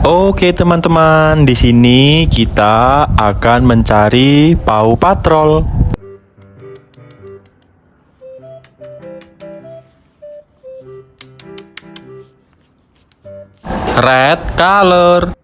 Oke teman-teman, di sini kita akan mencari Paw Patrol. Red color.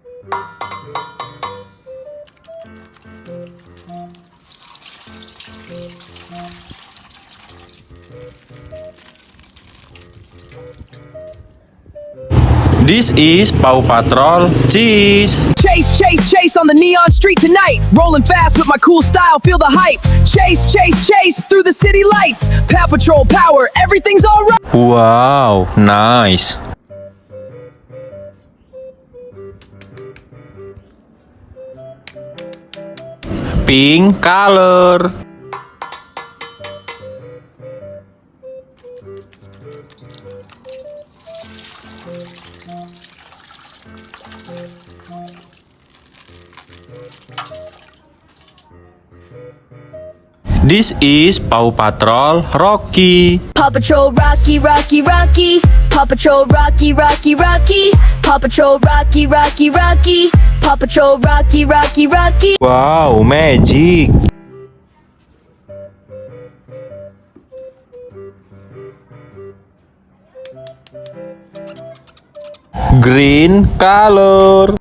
This is Paw Patrol Cheese. Chase, chase, chase on the neon street tonight. Rolling fast with my cool style, feel the hype. Chase, chase, chase through the city lights. Paw Patrol power, everything's alright. Wow, nice. Pink color. This is Paw Patrol Rocky. Paw Patrol Rocky, Rocky, Rocky. Paw Patrol Rocky, Rocky, Rocky. Paw Patrol Rocky, Rocky, Rocky. Paw Patrol Rocky, Rocky, Rocky. Wow, magic. Green color.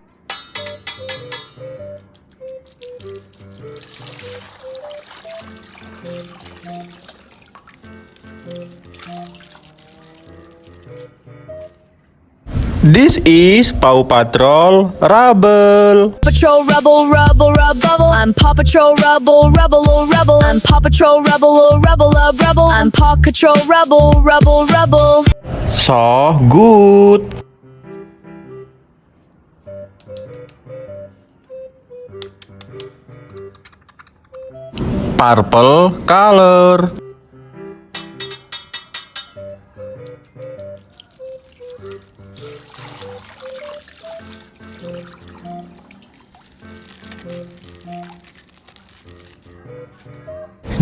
This is Paw Patrol Rubble. Patrol Rubble, Rubble, Rubble. I'm Paw Patrol Rubble, Rubble, oh Rubble. I'm Paw Patrol Rubble, oh Rubble, Rubble. I'm Paw Patrol Rubble, Rubble, Rubble. So good. Purple color.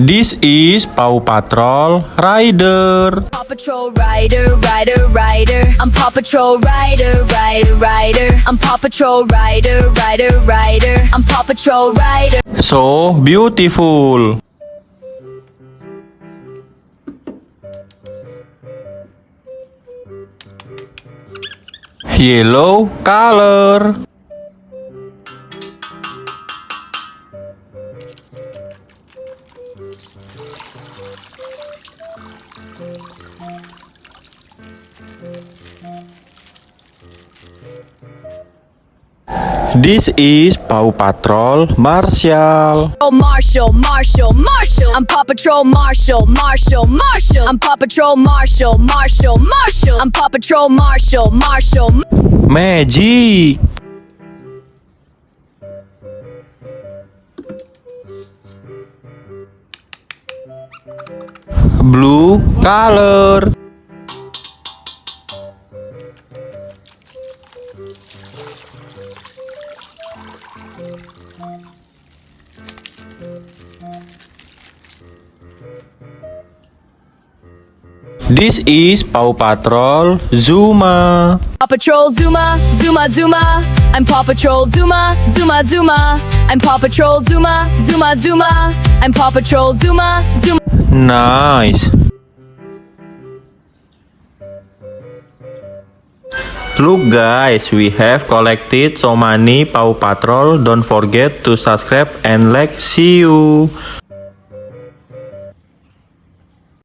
This is Paw Patrol Rider. Paw Patrol Rider, Rider, Rider. I'm Paw Patrol Rider, Rider, Rider. I'm Paw Patrol Rider, Rider, Rider. I'm Paw Patrol Rider. So beautiful. Yellow color. This is Paw Patrol Marshall. Oh, Marshall, Marshall, Marshall. I'm Paw Patrol Marshall, Marshall, Marshall. I'm Paw Patrol Marshall, Marshall, Marshall. I'm Paw Patrol Marshall, Marshall. Magic. Blue color. This is Paw Patrol Zuma. Paw Patrol Zuma, Zuma, Zuma. I'm Paw Patrol Zuma, Zuma, Zuma. I'm Paw Patrol Zuma, Zuma, Zuma. I'm Paw Patrol Zuma, Zuma. Nice. Look guys, we have collected so many Paw Patrol. Don't forget to subscribe and like. See you.